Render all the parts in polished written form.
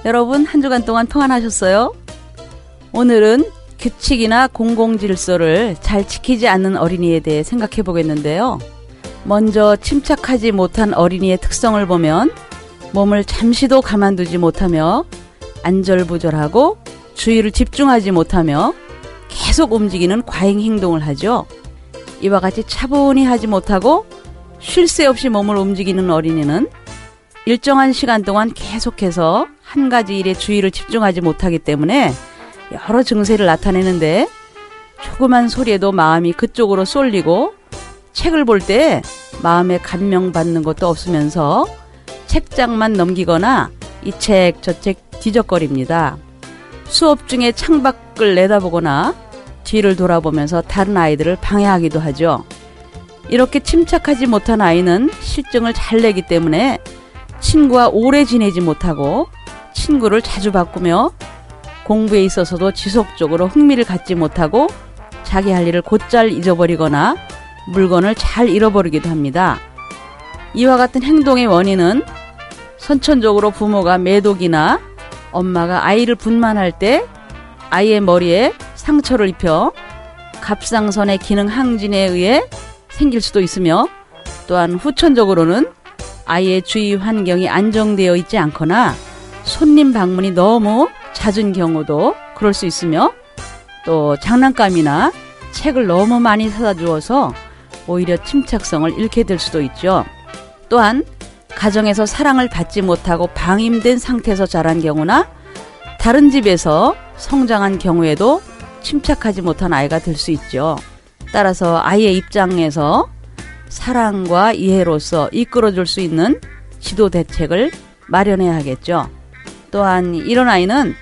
여러분 한 주간 동안 평안하셨어요? 오늘은 규칙이나 공공질서를 잘 지키지 않는 어린이에 대해 생각해 보겠는데요. 먼저 침착하지 못한 어린이의 특성을 보면 몸을 잠시도 가만두지 못하며 안절부절하고 주의를 집중하지 못하며 계속 움직이는 과잉 행동을 하죠. 이와 같이 차분히 하지 못하고 쉴 새 없이 몸을 움직이는 어린이는 일정한 시간 동안 계속해서 한 가지 일에 주의를 집중하지 못하기 때문에 여러 증세를 나타내는데, 조그만 소리에도 마음이 그쪽으로 쏠리고 책을 볼 때 마음에 감명받는 것도 없으면서 책장만 넘기거나 이 책 저 책 뒤적거립니다. 수업 중에 창밖을 내다보거나 뒤를 돌아보면서 다른 아이들을 방해하기도 하죠. 이렇게 침착하지 못한 아이는 실증을 잘 내기 때문에 친구와 오래 지내지 못하고 친구를 자주 바꾸며 공부에 있어서도 지속적으로 흥미를 갖지 못하고 자기 할 일을 곧잘 잊어버리거나 물건을 잘 잃어버리기도 합니다. 이와 같은 행동의 원인은 선천적으로 부모가 매독이나 엄마가 아이를 분만할 때 아이의 머리에 상처를 입혀 갑상선의 기능 항진에 의해 생길 수도 있으며, 또한 후천적으로는 아이의 주위 환경이 안정되어 있지 않거나 손님 방문이 너무 잦은 경우도 그럴 수 있으며, 또 장난감이나 책을 너무 많이 사다 주어서 오히려 침착성을 잃게 될 수도 있죠. 또한 가정에서 사랑을 받지 못하고 방임된 상태에서 자란 경우나 다른 집에서 성장한 경우에도 침착하지 못한 아이가 될 수 있죠. 따라서 아이의 입장에서 사랑과 이해로서 이끌어줄 수 있는 지도 대책을 마련해야 하겠죠. 또한 이런 아이는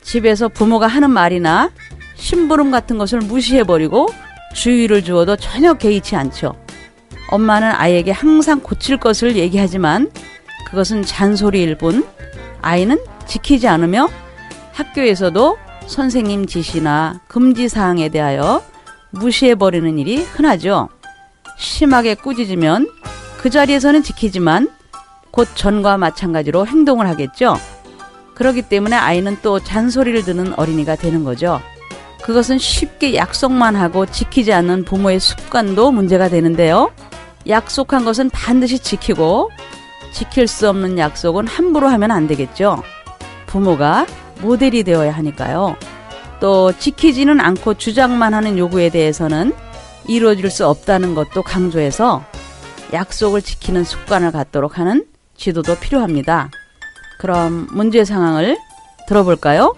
집에서 부모가 하는 말이나 심부름 같은 것을 무시해버리고 주의를 주어도 전혀 개의치 않죠. 엄마는 아이에게 항상 고칠 것을 얘기하지만 그것은 잔소리일 뿐 아이는 지키지 않으며 학교에서도 선생님 지시나 금지사항에 대하여 무시해버리는 일이 흔하죠. 심하게 꾸짖으면 그 자리에서는 지키지만 곧 전과 마찬가지로 행동을 하겠죠. 그렇기 때문에 아이는 또 잔소리를 듣는 어린이가 되는 거죠. 그것은 쉽게 약속만 하고 지키지 않는 부모의 습관도 문제가 되는데요. 약속한 것은 반드시 지키고 지킬 수 없는 약속은 함부로 하면 안 되겠죠. 부모가 모델이 되어야 하니까요. 또 지키지는 않고 주장만 하는 요구에 대해서는 이루어질 수 없다는 것도 강조해서 약속을 지키는 습관을 갖도록 하는 지도도 필요합니다. 그럼 문제 상황을 들어볼까요?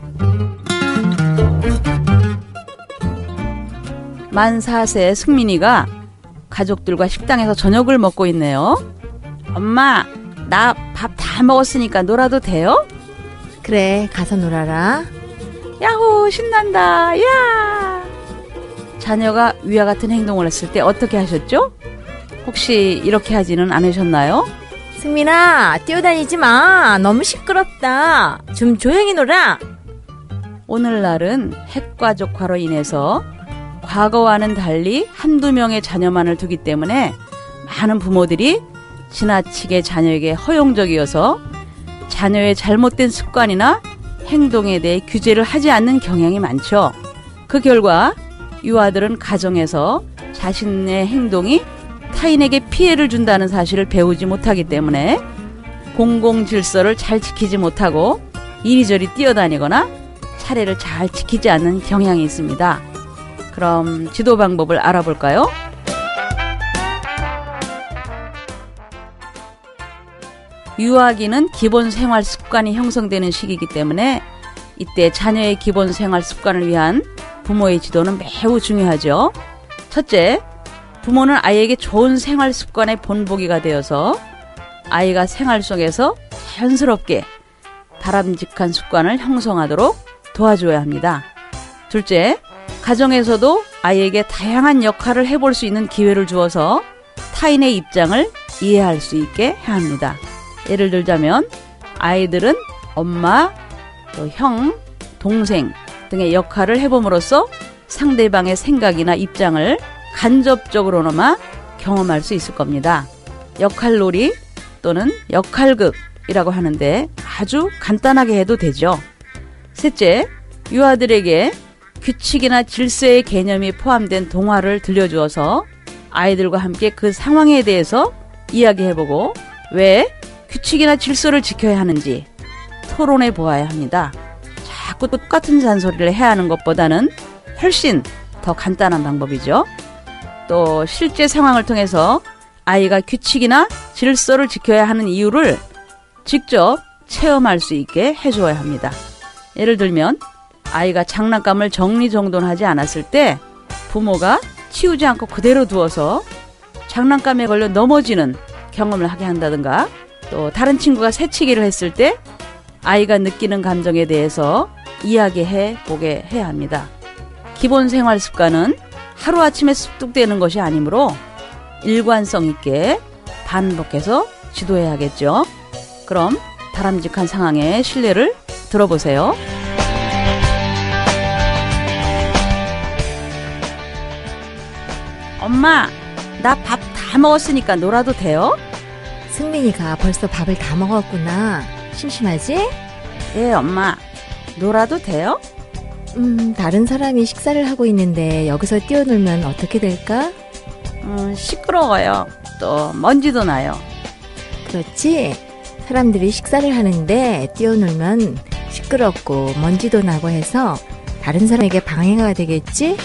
만 4세 승민이가 가족들과 식당에서 저녁을 먹고 있네요. 엄마, 나 밥 다 먹었으니까 놀아도 돼요? 그래, 가서 놀아라. 야호, 신난다. 야! 자녀가 위와 같은 행동을 했을 때 어떻게 하셨죠? 혹시 이렇게 하지는 않으셨나요? 승민아, 뛰어다니지 마. 너무 시끄럽다. 좀 조용히 놀아. 오늘날은 핵가족화로 인해서 과거와는 달리 한두 명의 자녀만을 두기 때문에 많은 부모들이 지나치게 자녀에게 허용적이어서 자녀의 잘못된 습관이나 행동에 대해 규제를 하지 않는 경향이 많죠. 그 결과 유아들은 가정에서 자신의 행동이 타인에게 피해를 준다는 사실을 배우지 못하기 때문에 공공질서를 잘 지키지 못하고 이리저리 뛰어다니거나 차례를 잘 지키지 않는 경향이 있습니다. 그럼 지도 방법을 알아볼까요? 유아기는 기본 생활 습관이 형성되는 시기이기 때문에 이때 자녀의 기본 생활 습관을 위한 부모의 지도는 매우 중요하죠. 첫째, 부모는 아이에게 좋은 생활 습관의 본보기가 되어서 아이가 생활 속에서 자연스럽게 바람직한 습관을 형성하도록 도와줘야 합니다. 둘째, 가정에서도 아이에게 다양한 역할을 해볼 수 있는 기회를 주어서 타인의 입장을 이해할 수 있게 해야 합니다. 예를 들자면 아이들은 엄마, 또 형, 동생 등의 역할을 해봄으로써 상대방의 생각이나 입장을 간접적으로나마 경험할 수 있을 겁니다. 역할놀이 또는 역할극이라고 하는데 아주 간단하게 해도 되죠. 셋째, 유아들에게 규칙이나 질서의 개념이 포함된 동화를 들려주어서 아이들과 함께 그 상황에 대해서 이야기해보고 왜 규칙이나 질서를 지켜야 하는지 토론해 보아야 합니다. 자꾸 똑같은 잔소리를 해야 하는 것보다는 훨씬 더 간단한 방법이죠. 또 실제 상황을 통해서 아이가 규칙이나 질서를 지켜야 하는 이유를 직접 체험할 수 있게 해주어야 합니다. 예를 들면 아이가 장난감을 정리정돈하지 않았을 때 부모가 치우지 않고 그대로 두어서 장난감에 걸려 넘어지는 경험을 하게 한다든가, 또 다른 친구가 새치기를 했을 때 아이가 느끼는 감정에 대해서 이야기해 보게 해야 합니다. 기본 생활 습관은 하루아침에 습득되는 것이 아니므로 일관성 있게 반복해서 지도해야겠죠. 그럼 바람직한 상황의 실례를 들어보세요. 엄마, 나 밥 다 먹었으니까 놀아도 돼요? 승민이가 벌써 밥을 다 먹었구나. 심심하지? 네, 엄마. 놀아도 돼요? 다른 사람이 식사를 하고 있는데 여기서 뛰어놀면 어떻게 될까? 시끄러워요. 또 먼지도 나요. 그렇지? 사람들이 식사를 하는데 뛰어놀면 시끄럽고 먼지도 나고 해서 다른 사람에게 방해가 되겠지?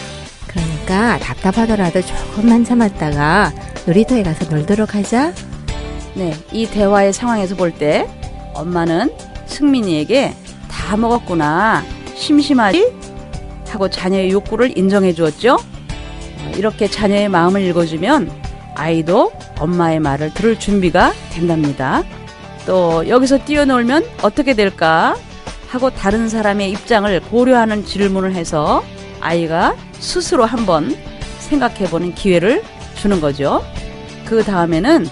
그러니까 답답하더라도 조금만 참았다가 놀이터에 가서 놀도록 하자. 네, 이 대화의 상황에서 볼 때 엄마는 승민이에게 다 먹었구나, 심심하지? 하고 자녀의 욕구를 인정해 주었죠. 이렇게 자녀의 마음을 읽어주면 아이도 엄마의 말을 들을 준비가 된답니다. 또 여기서 뛰어놀면 어떻게 될까 하고 다른 사람의 입장을 고려하는 질문을 해서 아이가 스스로 한번 생각해보는 기회를 주는 거죠. 그 다음에는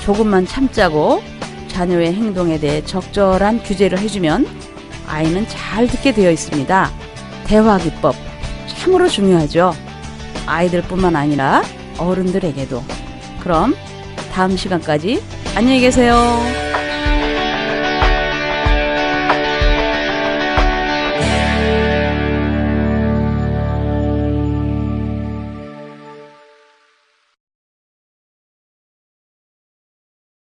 조금만 참자고 자녀의 행동에 대해 적절한 규제를 해주면 아이는 잘 듣게 되어 있습니다. 대화 기법 참으로 중요하죠. 아이들뿐만 아니라 어른들에게도. 그럼 다음 시간까지 안녕히 계세요.